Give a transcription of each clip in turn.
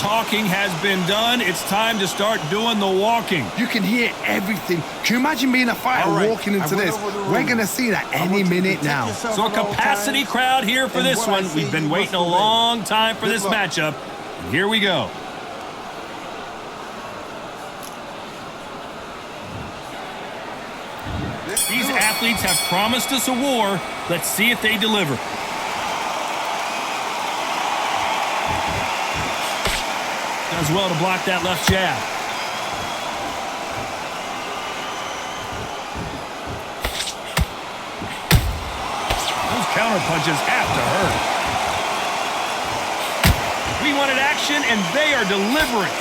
talking has been done. It's time to start doing the walking. You can hear everything. Can you imagine being a fighter walking into this? We're going to see that any minute now. So a capacity crowd here for this one. We've been waiting a long time for this matchup. And here we go. These athletes have promised us a war. Let's see if they deliver. Does well to block that left jab. Those counter punches have to hurt. We wanted action, and they are delivering.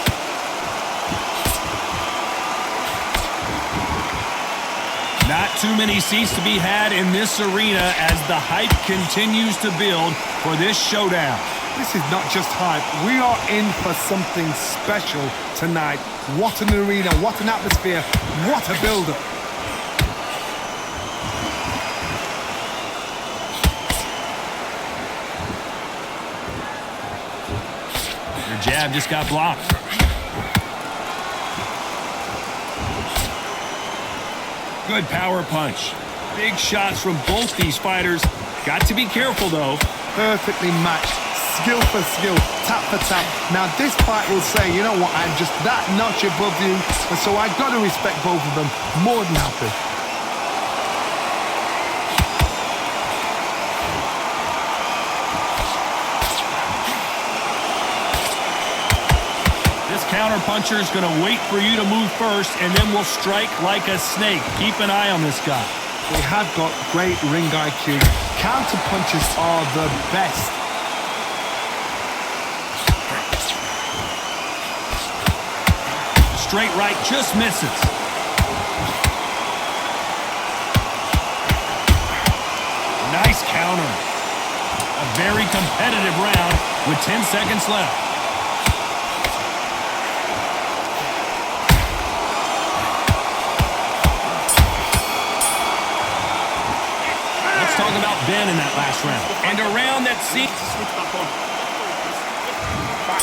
Not too many seats to be had in this arena as the hype continues to build for this showdown. This is not just hype. We are in for something special tonight. What an arena, what an atmosphere, what a build-up. Your jab just got blocked. Good power punch. Big shots from both these fighters. Got to be careful, though. Perfectly matched. Skill for skill, tap for tap. Now this fight will say, you know what, I'm just that notch above you, and so I've got to respect both of them. More than happy. This counter puncher is going to wait for you to move first, and then will strike like a snake. Keep an eye on this guy. They have got great ring IQ. Counter punches are the best. Straight right just misses. Nice counter. A very competitive round with 10 seconds left. Let's talk about Ben in that last round. And around that seat.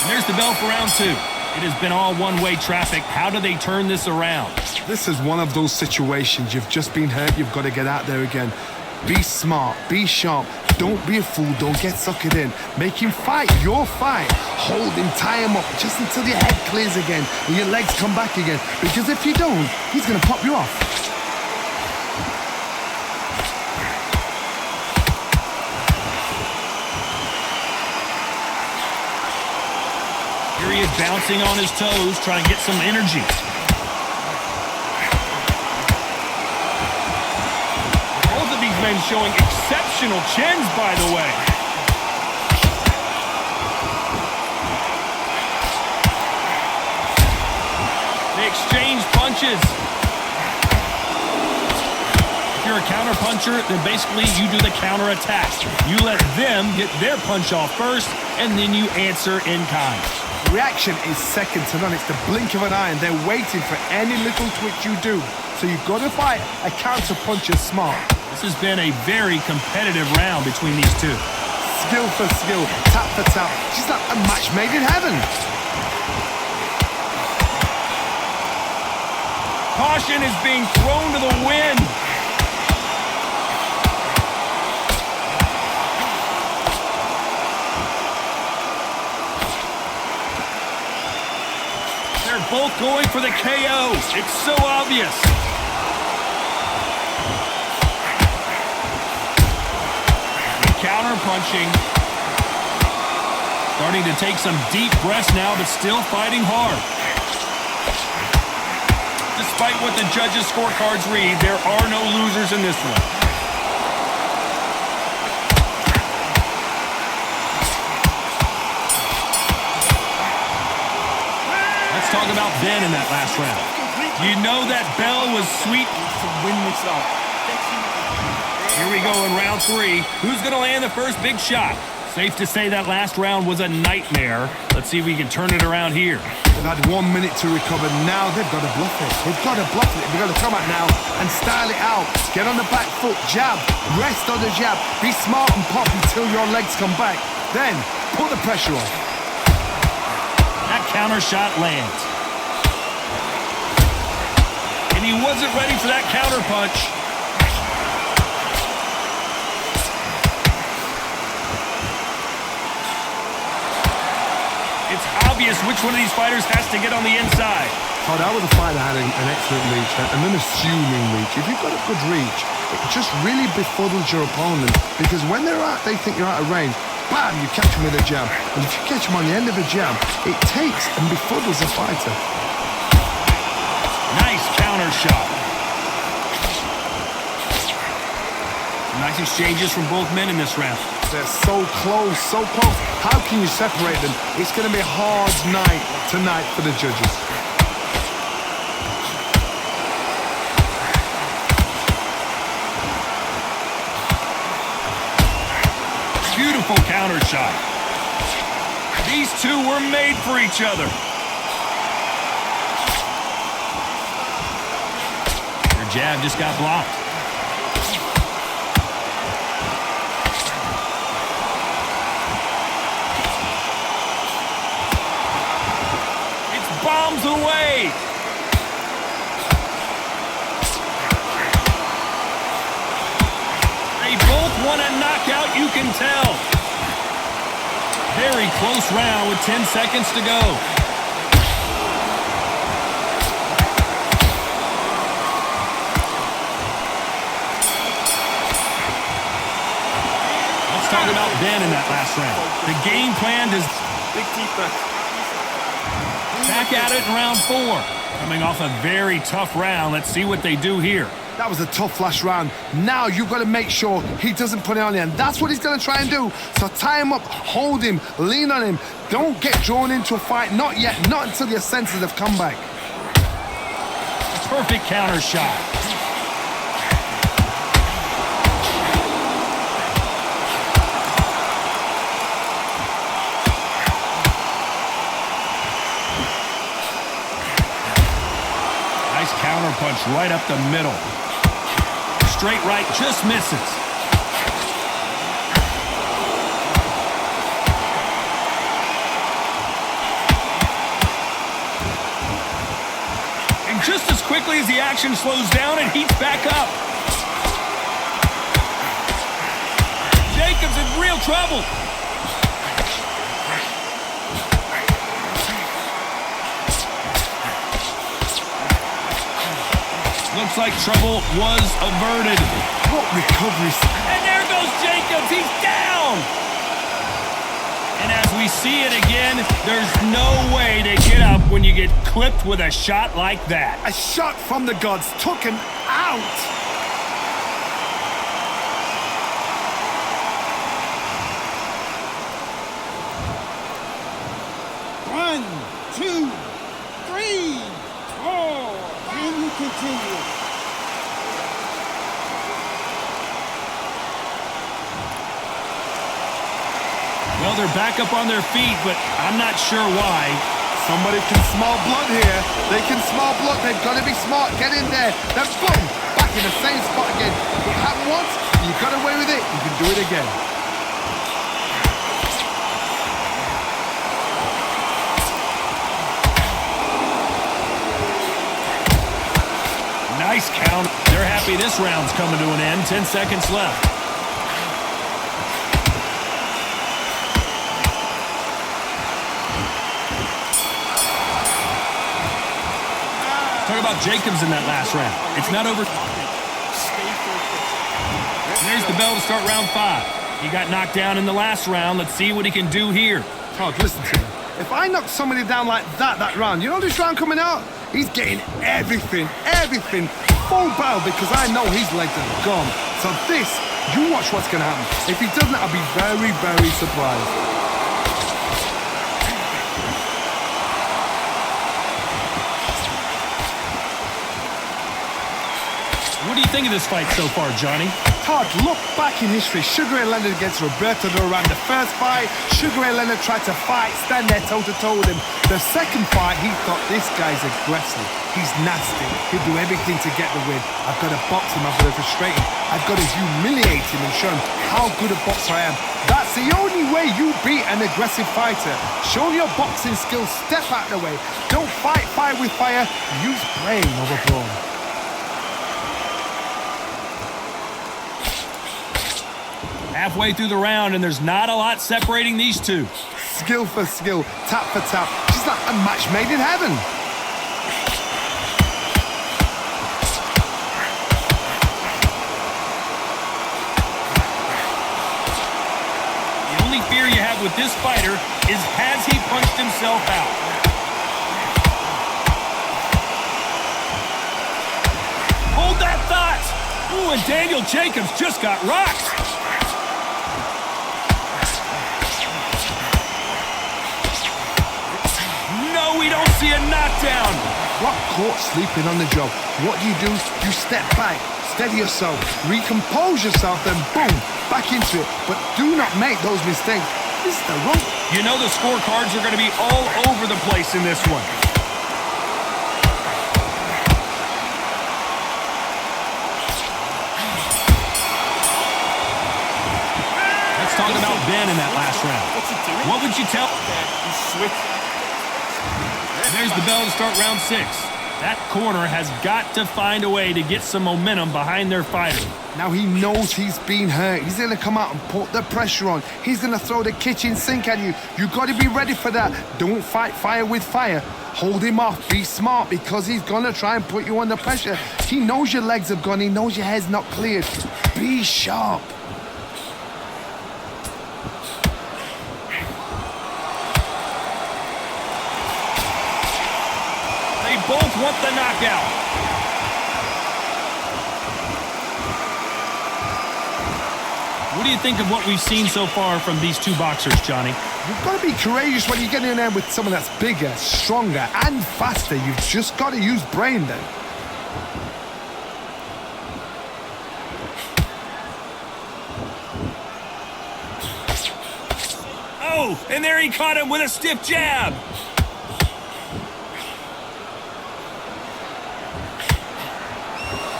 And there's the bell for round 2. It has been all one-way traffic. How do they turn this around? This is one of those situations. You've just been hurt. You've got to get out there again. Be smart. Be sharp. Don't be a fool. Don't get suckered in. Make him fight your fight. Hold him. Tie him up just until your head clears again and your legs come back again. Because if you don't, he's going to pop you off. Here he is bouncing on his toes, trying to get some energy. Both of these men showing exceptional chins, by the way. They exchange punches. If you're a counter puncher, then basically you do the counter attack. You let them get their punch off first, and then you answer in kind. Reaction is second to none. It's the blink of an eye, and they're waiting for any little twitch you do. So you've got to fight a counter puncher smart. This has been a very competitive round between these two. Skill for skill, tap for tap. Just like a match made in heaven. Caution is being thrown to the wind. They're both going for the KO. It's so obvious. Counter punching. Starting to take some deep breaths now, but still fighting hard. Despite what the judges' scorecards read, there are no losers in this one. Let's talk about Ben in that last round. You know that bell was sweet to win this up. Here we go in round 3. Who's going to land the first big shot? Safe to say that last round was a nightmare. Let's see if we can turn it around here. They've had 1 minute to recover. Now they've got to bluff it. They've got to bluff it. They've got to come out now and style it out. Get on the back foot, jab, rest on the jab. Be smart and pop until your legs come back. Then, put the pressure on. That counter shot lands. And he wasn't ready for that counter punch. It's obvious which one of these fighters has to get on the inside. Oh, that was a fight that had an excellent reach, an unassuming reach. If you've got a good reach, it just really befuddles your opponent, because when they think you're out of range, bam, you catch them with a jab. And if you catch them on the end of a jab, it takes and befuddles a fighter. Nice counter shot. Nice exchanges from both men in this round. They're so close, so close. How can you separate them? It's going to be a hard night tonight for the judges. Beautiful counter shot. These two were made for each other. Their jab just got blocked. It's bombs away. They both want a knockout, you can tell. Very close round with 10 seconds to go. Let's talk about Ben in that last round. The game plan is back at it in round 4. Coming off a very tough round. Let's see what they do here. That was a tough last round. Now you've got to make sure he doesn't put it on you, and that's what he's going to try and do. So tie him up, hold him, lean on him. Don't get drawn into a fight. Not yet. Not until your senses have come back. Perfect counter shot. Nice counter punch right up the middle. Straight right, just misses. And just as quickly as the action slows down, it heats back up. Jacobs in real trouble. Looks like trouble was averted. What recovery? And there goes Jacobs. He's down. And as we see it again, there's no way to get up when you get clipped with a shot like that. A shot from the gods took him out. One, two, three, four. And we continue. Well, they're back up on their feet, but I'm not sure why. Somebody can smell blood here. They can smell blood. They've got to be smart. Get in there. Then boom, back in the same spot again. It happened once. You got away with it. You can do it again. Nice count. They're happy this round's coming to an end. 10 seconds left. Talk about Jacobs in that last round. It's not over. There's the bell to start round 5. He got knocked down in the last round. Let's see what he can do here. Todd, listen to me. If I knock somebody down like that round, you know this round coming out? He's getting everything, full bell, because I know his legs are gone. So this, you watch what's going to happen. If he doesn't, I'll be very, very surprised. What do you think of this fight so far, Johnny? Todd, look back in history. Sugar Ray Leonard against Roberto Duran. The first fight, Sugar Ray Leonard tried to fight, stand there toe-to-toe with him. The second fight, he thought, this guy's aggressive. He's nasty. He'll do everything to get the win. I've got to box him. I've got to frustrate him. I've got to humiliate him and show him how good a boxer I am. That's It's the only way you beat an aggressive fighter. Show your boxing skills, step out the way. Don't fight fire with fire, use brain over brawn. Halfway through the round, and there's not a lot separating these two. Skill for skill, tap for tap, just like a match made in heaven. The only fear you have with this fighter is, has he punched himself out? Hold that thought! Ooh, and Daniel Jacobs just got rocked. No, we don't see a knockdown. Got caught sleeping on the job. What do? You step back, steady yourself, recompose yourself, then boom, back into it. But do not make those mistakes. This is the wrong. You know the scorecards are going to be all over the place in this one. Let's talk about Ben in that last round. What would you tell? There's the bell to start round 6. That corner has got to find a way to get some momentum behind their fighter. Now he knows he's been hurt. He's going to come out and put the pressure on. He's going to throw the kitchen sink at you. You got to be ready for that. Don't fight fire with fire. Hold him off. Be smart, because he's going to try and put you under pressure. He knows your legs have gone. He knows your head's not cleared. Be sharp. Both want the knockout. What do you think of what we've seen so far from these two boxers, Johnny? You've got to be courageous when you get in there with someone that's bigger, stronger, and faster. You've just got to use brain then. Oh, and there he caught him with a stiff jab.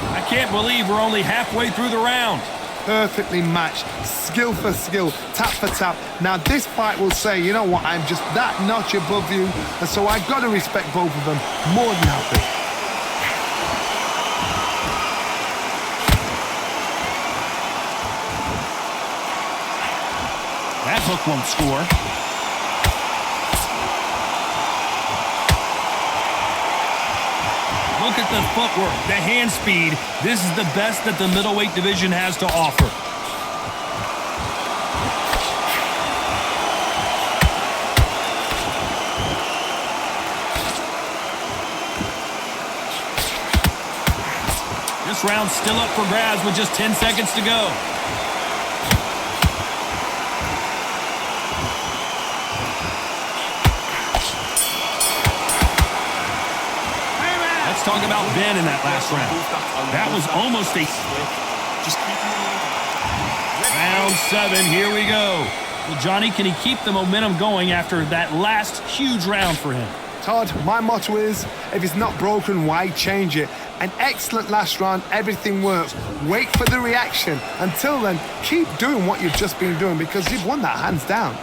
I can't believe we're only halfway through the round. Perfectly matched, skill for skill, tap for tap. Now this fight will say, you know what, I'm just that notch above you, and so I've got to respect both of them more than happy. That hook won't score. Look at the footwork, the hand speed. This is the best that the middleweight division has to offer. This round's still up for grabs with just 10 seconds to go. Let's talk about Ben in that last round. That was almost a... Round 7, here we go. Well, Johnny, can he keep the momentum going after that last huge round for him? Todd, my motto is, if it's not broken, why change it? An excellent last round, everything works. Wait for the reaction. Until then, keep doing what you've just been doing, because you've won that hands down.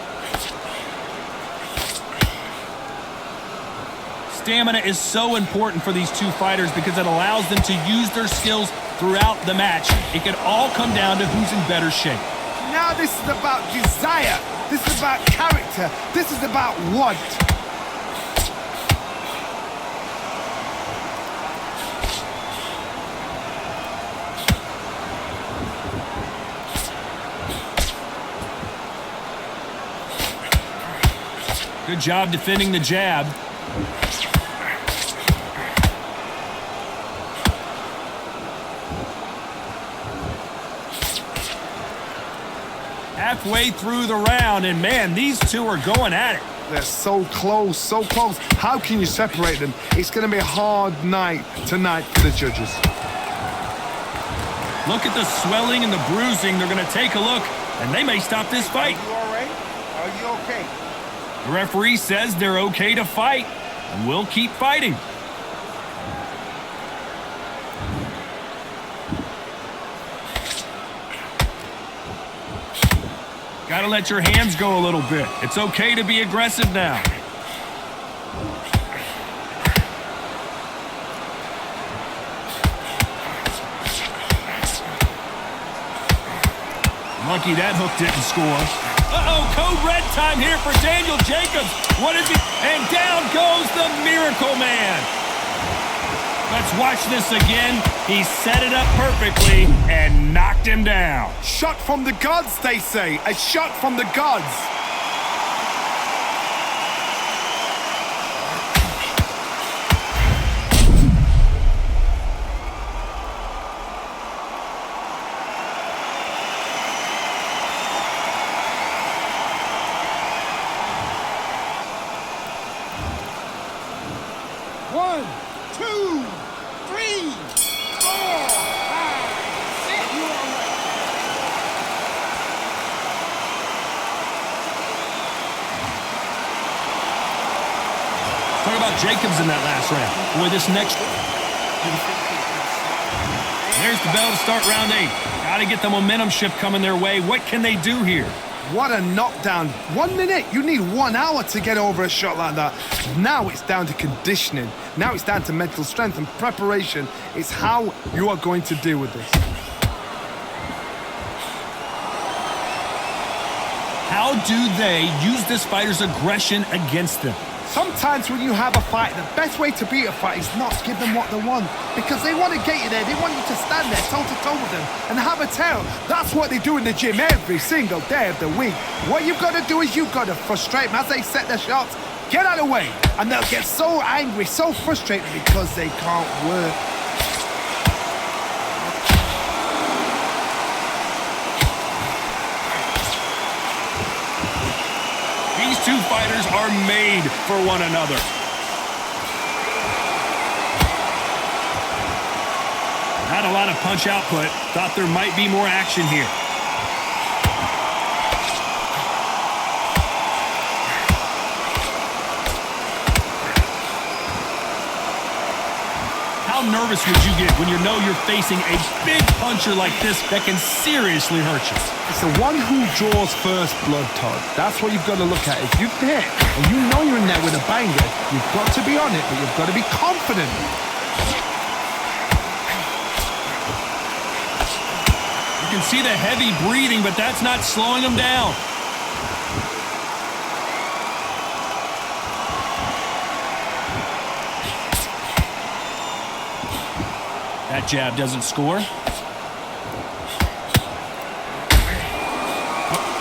Stamina is so important for these two fighters because it allows them to use their skills throughout the match. It can all come down to who's in better shape. Now this is about desire. This is about character. This is about want. Good job defending the jab. Halfway through the round, and man, these two are going at it. They're so close, so close. How can you separate them? It's going to be a hard night tonight for the judges. Look at the swelling and the bruising. They're going to take a look, and they may stop this fight. Are you all right? Are you okay? The referee says they're okay to fight, and we'll keep fighting. Gotta let your hands go a little bit. It's okay to be aggressive now. Lucky that hook didn't score. Uh-oh, code red time here for Daniel Jacobs. What is he? And down goes the Miracle Man. Let's watch this again. He set it up perfectly and knocked him down. Shot from the gods, they say. A shot from the gods. One, two, three, four, five, six. You all right? Talk about Jacobs in that last round. Boy, this next... There's the bell to start round 8. Got to get the momentum shift coming their way. What can they do here? What a knockdown. 1 minute, you need 1 hour to get over a shot like that. Now it's down to conditioning. Now it's down to mental strength and preparation. It's how you are going to deal with this. How do they use this fighter's aggression against them? Sometimes when you have a fight, the best way to beat a fight is not to give them what they want. Because they want to get you there. They want you to stand there toe-to-toe with them and have a tail. That's what they do in the gym every single day of the week. What you've got to do is you've got to frustrate them as they set their shots. Get out of the way. And they'll get so angry, so frustrated because they can't work. These two fighters are made for one another. Not a lot of punch output. Thought there might be more action here. How nervous would you get when you know you're facing a big puncher like this that can seriously hurt you? It's the one who draws first blood, Todd. That's what you've got to look at. If you hit and you know you're in there with a banger, you've got to be on it, but you've got to be confident. You can see the heavy breathing, but that's not slowing him down. That jab doesn't score.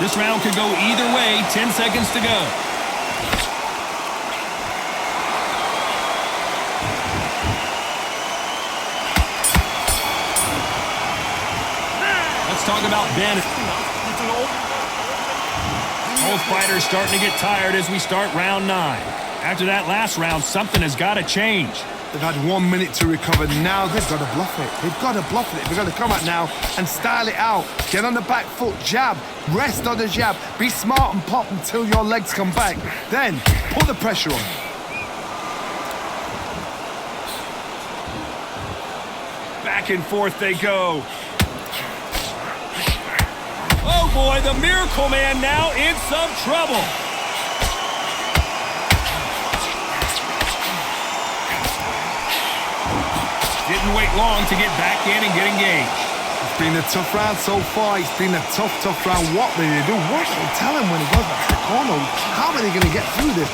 This round could go either way. 10 seconds to go. Let's talk about benn. Both fighters starting to get tired as we start round 9. After that last round, something has got to change. They've had 1 minute to recover. Now they've got to bluff it. They've got to bluff it. They've got to come out now and style it out. Get on the back foot, jab, rest on the jab. Be smart and pop until your legs come back. Then put the pressure on. Back and forth they go. Oh boy, the Miracle Man now in some trouble. Didn't wait long to get back in and get engaged. It's been a tough round so far. It's been a tough round. What do they do? What do they tell him when he goes back to the corner? How are they going to get through this?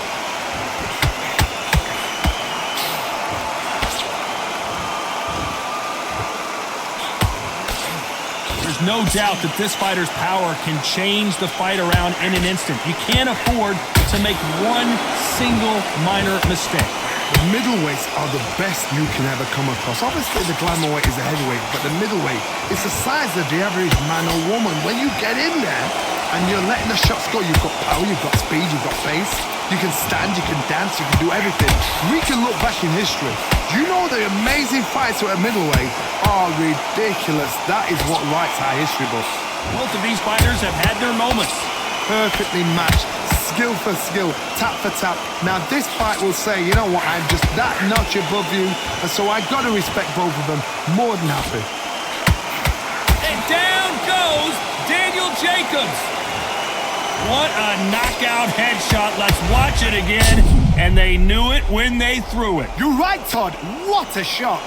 There's no doubt that this fighter's power can change the fight around in an instant. You can't afford to make one single minor mistake. The middleweights are the best you can ever come across. Obviously, the glamour weight is the heavyweight, but the middleweight is the size of the average man or woman. When you get in there and you're letting the shots go, you've got power, you've got speed, you've got pace. You can stand, you can dance, you can do everything. We can look back in history. Do you know the amazing fights at a middleweight are ridiculous? That is what writes our history book. Both of these fighters have had their moments. Perfectly matched. Skill for skill, tap for tap. Now this fight will say, you know what, I'm just that notch above you, and so I got to respect both of them. More than happy. And down goes Daniel Jacobs. What a knockout headshot. Let's watch it again. And they knew it when they threw it. You're right, Todd. What a shot.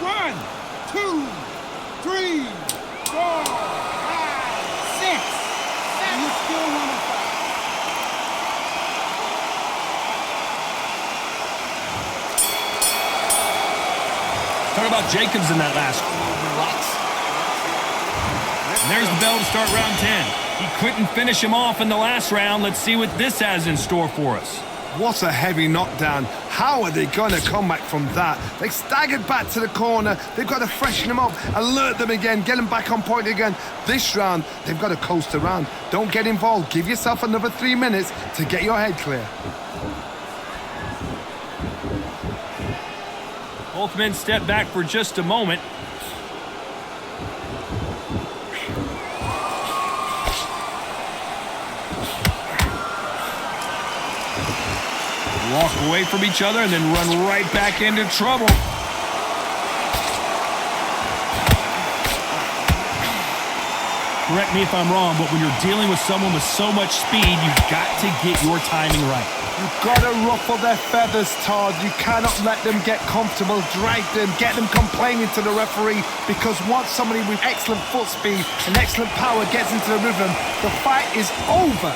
One, two, three, four, five, six, seven. You still want to fight? Talk about Jacobs in that last one. And there's the bell to start round 10. He couldn't finish him off in the last round. Let's see what this has in store for us. What a heavy knockdown. How are they going to come back from that? They staggered back to the corner. They've got to freshen them up, alert them again, get them back on point again. This round, they've got to coast around. Don't get involved. Give yourself another 3 minutes to get your head clear. Both men step back for just a moment. Walk away from each other and then run right back into trouble. Correct me if I'm wrong, but when you're dealing with someone with so much speed, you've got to get your timing right. You've got to ruffle their feathers, Todd. You cannot let them get comfortable, drag them, get them complaining to the referee, because once somebody with excellent foot speed and excellent power gets into the rhythm, the fight is over.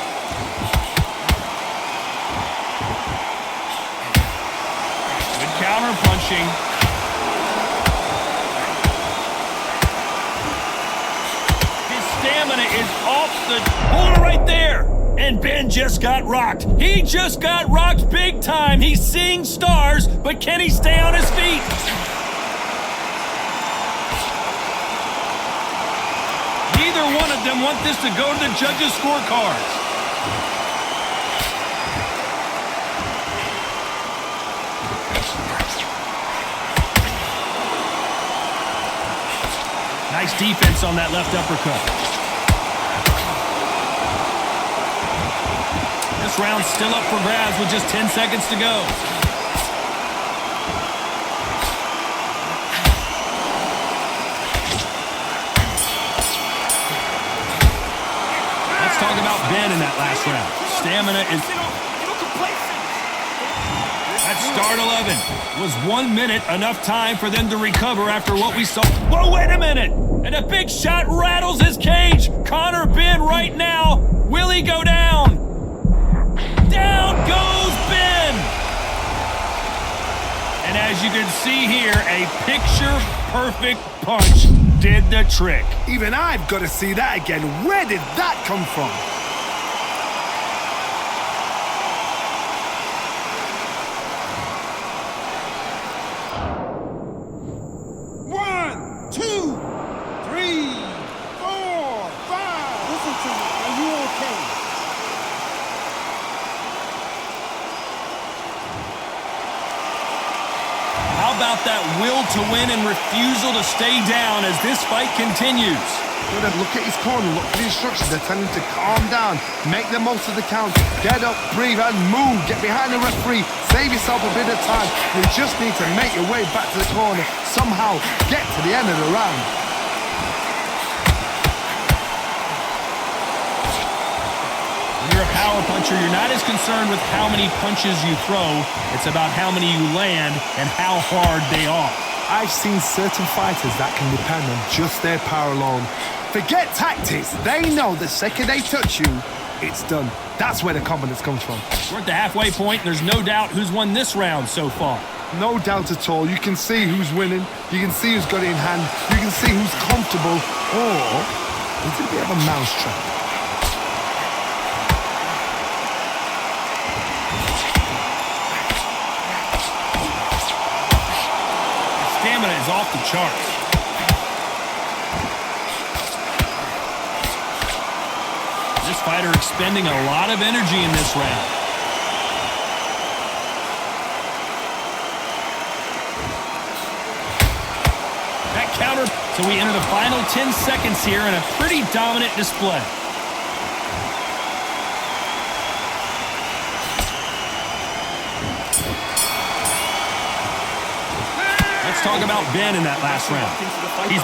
Counter punching. His stamina is off the... Hold it right there! And Ben just got rocked. He just got rocked big time. He's seeing stars, but can he stay on his feet? Neither one of them want this to go to the judges' scorecards. Nice defense on that left uppercut. This round's still up for grabs with just 10 seconds to go. Let's talk about Ben in that last round. Stamina is... At start 11. Was 1 minute enough time for them to recover after what we saw? Whoa, wait a minute! And a big shot rattles his cage. Conor Ben right now. Will he go down? Down goes Ben! And as you can see here, a picture-perfect punch did the trick. Even I've got to see that again. Where did that come from? One, two, three, four, five. Listen to me. Are you okay? How about that will to win and refusal to stay down as this fight continues? Good, look at his corner, look at the instructions. They're telling him to calm down, make the most of the count, get up, breathe, and move. Get behind the referee, save yourself a bit of time. You just need to make your way back to the corner, somehow get to the end of the round. When you're a power puncher, you're not as concerned with how many punches you throw. It's about how many you land and how hard they are. I've seen certain fighters that can depend on just their power alone. Forget tactics. They know the second they touch you, it's done. That's where the confidence comes from. We're at the halfway point, and there's no doubt who's won this round so far. No doubt at all. You can see who's winning. You can see who's got it in hand. You can see who's comfortable. Or it's a bit of a mousetrap. Stamina is off the charts. This fighter expending a lot of energy in this round. That counter So we enter the final 10 seconds here in a pretty dominant display. Let's talk about Ben in that last round. He's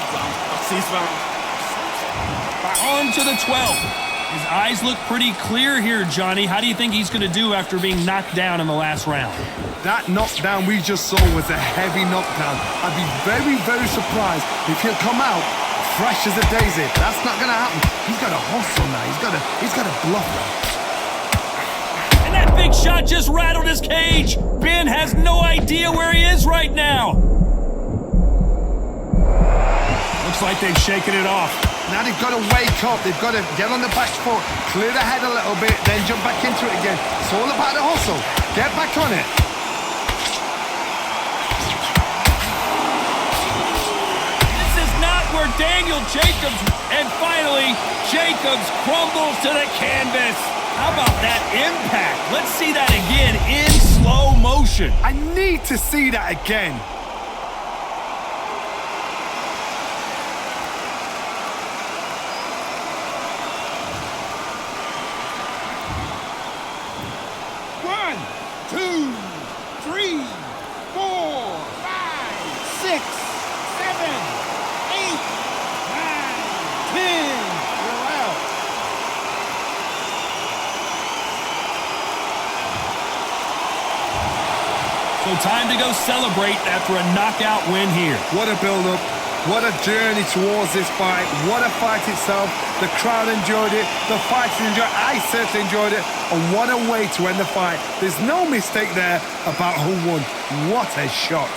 on to the 12th. His eyes look pretty clear here, Johnny. How do you think he's going to do after being knocked down in the last round? That knockdown we just saw was a heavy knockdown. I'd be very, very surprised if he'll come out fresh as a daisy. That's not going to happen. He's got a hustle now. He's got a bluff now. And that big shot just rattled his cage. Ben has no idea where he is right now. Looks like they've shaken it off. Now they've got to wake up. They've got to get on the back foot, clear the head a little bit, then jump back into it again. It's all about the hustle. Get back on it. This is not where Daniel Jacobs... And finally, Jacobs crumbles to the canvas. How about that impact? Let's see that again in slow motion. I need to see that again. So time to go celebrate after a knockout win here. What a build-up. What a journey towards this fight. What a fight itself. The crowd enjoyed it. The fighters enjoyed it. I certainly enjoyed it. And what a way to end the fight. There's no mistake there about who won. What a shot.